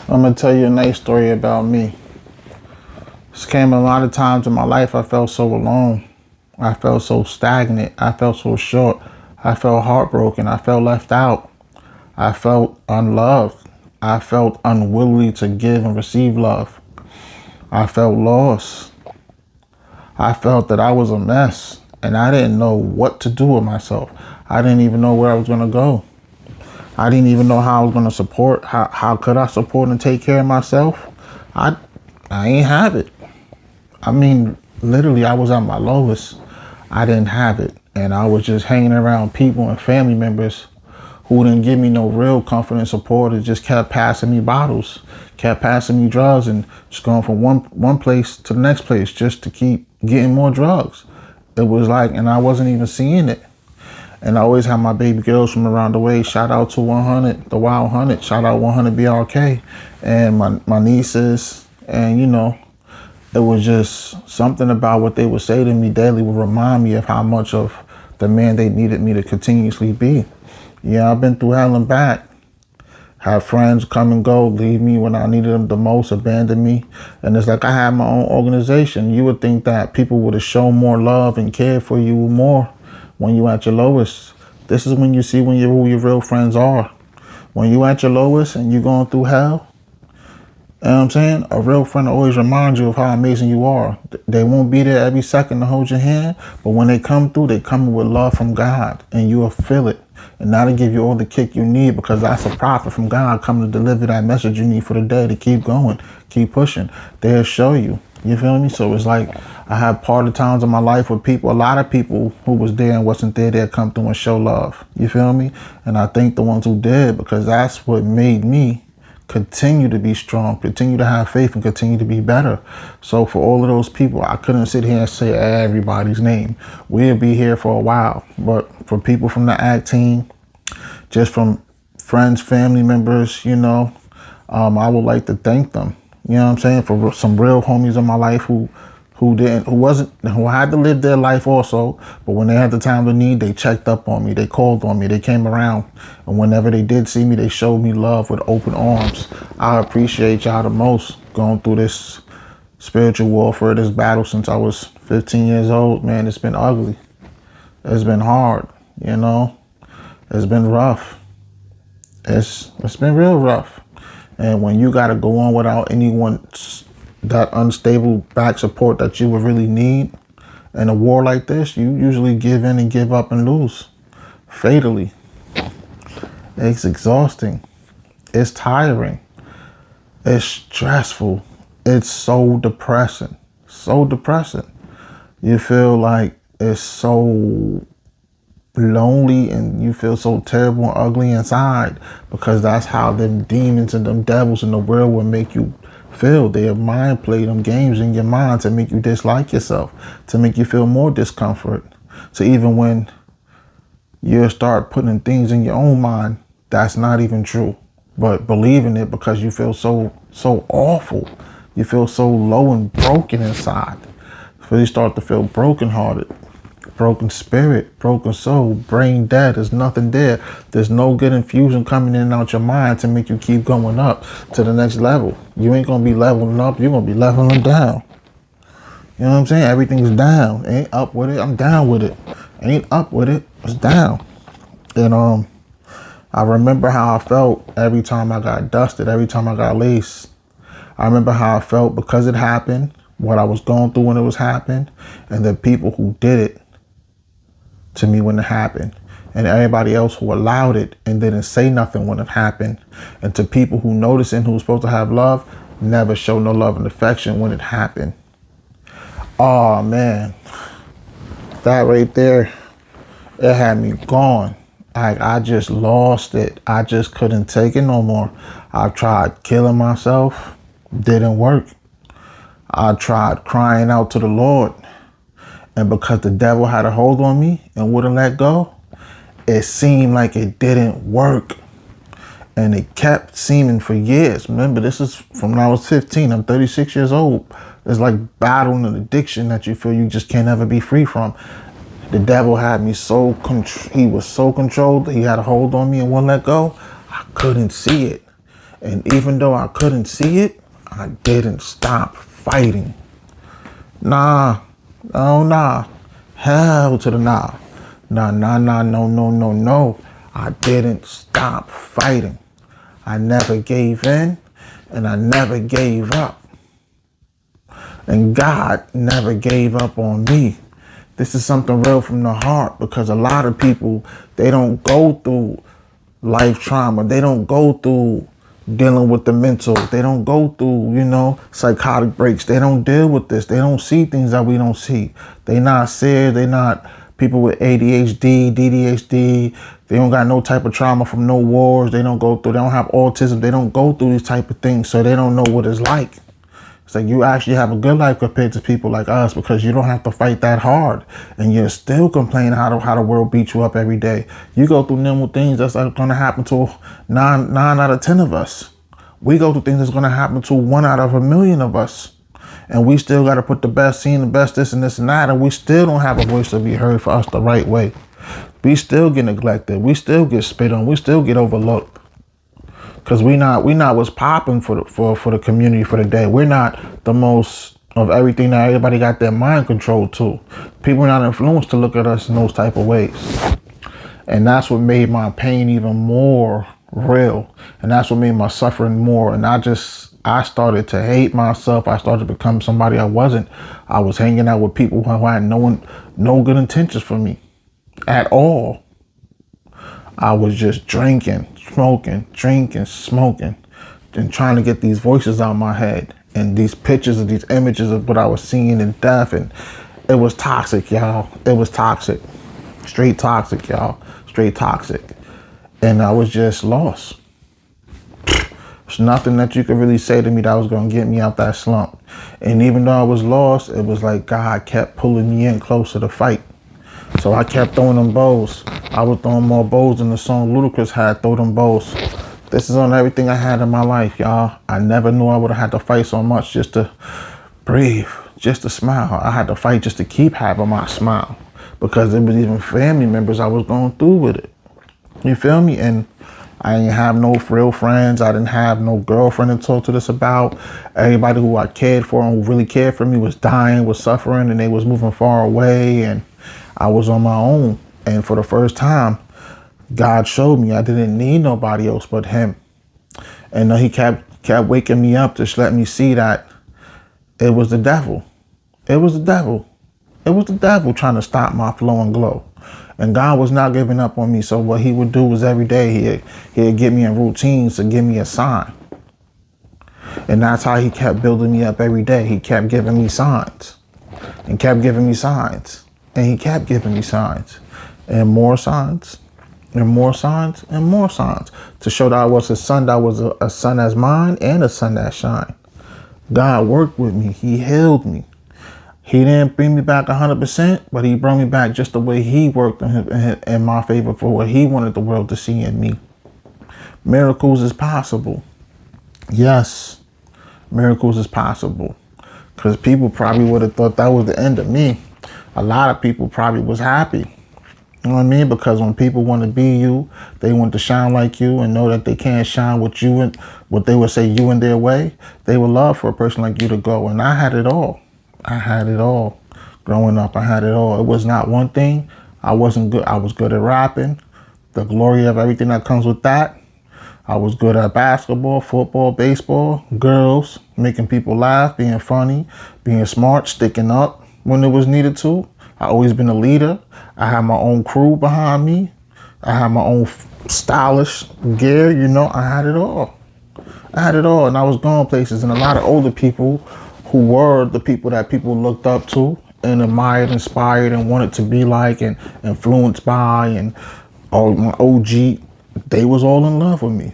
I'm gonna tell you a nice story about me. This came a lot of times in my life I felt so alone. I felt so stagnant. I felt so short. I felt heartbroken. I felt left out. I felt unloved. I felt unwilling to give and receive love. I felt lost. I felt that I was a mess and I didn't know what to do with myself. I didn't even know where I was gonna go. I didn't even know how I was gonna support. How could I support and take care of myself? I I ain't have it. I mean, literally, I was at my lowest. I didn't have it. And I was just hanging around people and family members who didn't give me no real comfort and support. It just kept passing me bottles, kept passing me drugs, and just going from one place to the next place just to keep getting more drugs. It was like, and I wasn't even seeing it. And I always have my baby girls from around the way. Shout out to 100, the Wild 100. Shout out 100 BRK. And my nieces. And, it was just something about what they would say to me daily would remind me of how much of the man they needed me to continuously be. Yeah, I've been through hell and back. Had friends come and go, leave me when I needed them the most, abandon me. And it's like I had my own organization. You would think that people would have shown more love and cared for you more when you at your lowest. This is when you see who your real friends are. When you at your lowest and you going through hell, you know what I'm saying? A real friend always reminds you of how amazing you are. They won't be there every second to hold your hand, but when they come through, they come with love from God, and you'll feel it. And that'll give you all the kick you need, because that's a prophet from God coming to deliver that message you need for the day to keep going, keep pushing. They'll show you. You feel me? So it's like I have part of times in my life where a lot of people who was there and wasn't there, they'll come through and show love. You feel me? And I thank the ones who did, because that's what made me continue to be strong, continue to have faith, and continue to be better. So for all of those people, I couldn't sit here and say everybody's name. We'll be here for a while. But for people from the ACT team, just from friends, family members, I would like to thank them. You know what I'm saying? For some real homies in my life who had to live their life also, but when they had the time to need, they checked up on me, they called on me, they came around, and whenever they did see me, they showed me love with open arms. I appreciate y'all the most, going through this spiritual warfare, this battle since I was 15 years old. Man, it's been ugly. It's been hard, it's been rough. It's been real rough. And when you got to go on without anyone, that unstable back support that you would really need in a war like this, you usually give in and give up and lose fatally. It's exhausting. It's tiring. It's stressful. It's so depressing. So depressing. You feel like it's so lonely and you feel so terrible and ugly inside, because that's how them demons and them devils in the world will make you feel. Their mind play them games in your mind to make you dislike yourself, to make you feel more discomfort. So even when you start putting things in your own mind that's not even true, but believing it because you feel so awful, you feel so low and broken inside. So you start to feel brokenhearted, broken spirit, broken soul, brain dead. There's nothing there. There's no good infusion coming in and out your mind to make you keep going up to the next level. You ain't gonna be leveling up, you're gonna be leveling down. You know what I'm saying? Everything's down. Ain't up with it, I'm down with it. Ain't up with it, it's down. And I remember how I felt every time I got dusted, every time I got laced. I remember how I felt because it happened, what I was going through when it was happening, and the people who did it to me when it happened, and everybody else who allowed it and didn't say nothing when it happened, and to people who noticed and who were supposed to have love, never showed no love and affection when it happened. Oh man, that right there, it had me gone. I just lost it. I just couldn't take it no more. I tried killing myself, didn't work. I tried crying out to the Lord, and because the devil had a hold on me and wouldn't let go, it seemed like it didn't work. And it kept seeming for years. Remember, this is from when I was 15. I'm 36 years old. It's like battling an addiction that you feel you just can't ever be free from. The devil had me he was so controlled. He had a hold on me and wouldn't let go. I couldn't see it. And even though I couldn't see it, I didn't stop fighting. Nah, oh nah, hell to the nah. Nah, nah, nah, no, no, no, no. I didn't stop fighting. I never gave in and I never gave up. And God never gave up on me. This is something real from the heart, because a lot of people, they don't go through life trauma. They don't go through dealing with the mental. They don't go through, psychotic breaks. They don't deal with this. They don't see things that we don't see. They not serious. They not people with ADHD, DDHD. They don't got no type of trauma from no wars. They don't have autism. They don't go through these type of things. So they don't know what it's like. It's like you actually have a good life compared to people like us, because you don't have to fight that hard, and you're still complaining how the world beats you up every day. You go through normal things that's like going to happen to nine out of 10 of us. We go through things that's going to happen to 1 out of a million of us, and we still got to put the best scene, the best this and this and that, and we still don't have a voice to be heard for us the right way. We still get neglected. We still get spit on. We still get overlooked. Cause we not what's popping for the community for the day. We're not the most of everything that everybody got their mind controlled to. People are not influenced to look at us in those type of ways. And that's what made my pain even more real. And that's what made my suffering more. And I started to hate myself. I started to become somebody I wasn't. I was hanging out with people who had no good intentions for me at all. I was just drinking, smoking, and trying to get these voices out of my head and these pictures and these images of what I was seeing in death. And it was toxic, y'all. It was toxic. Straight toxic, y'all. Straight toxic. And I was just lost. There's nothing that you could really say to me that was going to get me out that slump. And even though I was lost, it was like God kept pulling me in closer to fight. So I kept throwing them bows. I was throwing more bows than the song Ludacris had, Throw Them Bows. This is on everything I had in my life, y'all. I never knew I would have had to fight so much just to breathe, just to smile. I had to fight just to keep having my smile, because it was even family members I was going through with it. You feel me? And I didn't have no real friends. I didn't have no girlfriend to talk to this about. Everybody who I cared for and who really cared for me was dying, was suffering, and they was moving far away. And I was on my own. And for the first time, God showed me I didn't need nobody else but him. And he kept waking me up to let me see that it was the devil. It was the devil. It was the devil trying to stop my flow and glow. And God was not giving up on me. So what he would do was every day he'd get me in routines to give me a sign. And that's how he kept building me up every day. He kept giving me signs and kept giving me signs. And he kept giving me signs and more signs and more signs and more signs to show that I was a son, that was a son that's mine and a son that shine. God worked with me. He healed me. He didn't bring me back 100%, but he brought me back just the way he worked in my favor for what he wanted the world to see in me. Miracles is possible. Yes, miracles is possible. Because people probably would have thought that was the end of me. A lot of people probably was happy. You know what I mean? Because when people want to be you, they want to shine like you and know that they can't shine with you and what they would say you in their way. They would love for a person like you to go. And I had it all. I had it all. Growing up, I had it all. It was not one thing. I wasn't good. I was good at rapping. The glory of everything that comes with that. I was good at basketball, football, baseball, girls, making people laugh, being funny, being smart, sticking up when it was needed to. I always been a leader. I had my own crew behind me. I had my own stylish gear. I had it all. I had it all, and I was going places. And a lot of older people who were the people that people looked up to and admired, inspired, and wanted to be like and influenced by, and my OG, they was all in love with me.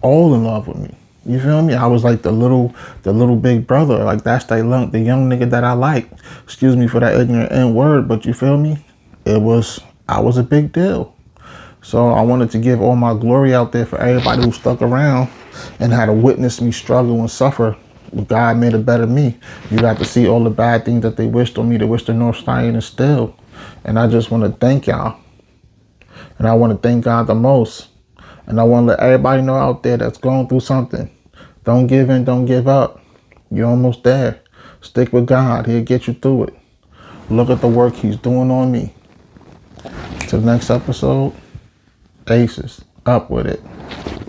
All in love with me. You feel me? I was like the little big brother. Like that's the young nigga that I like. Excuse me for that ignorant N word, but you feel me? I was a big deal. So I wanted to give all my glory out there for everybody who stuck around and had to witness me struggle and suffer. God made a better me. You got to see all the bad things that they wished on me, they wished the North Star instilled. And I just want to thank y'all. And I want to thank God the most. And I want to let everybody know out there that's going through something. Don't give in, don't give up. You're almost there. Stick with God. He'll get you through it. Look at the work he's doing on me. Till next episode, Aces. Up with it.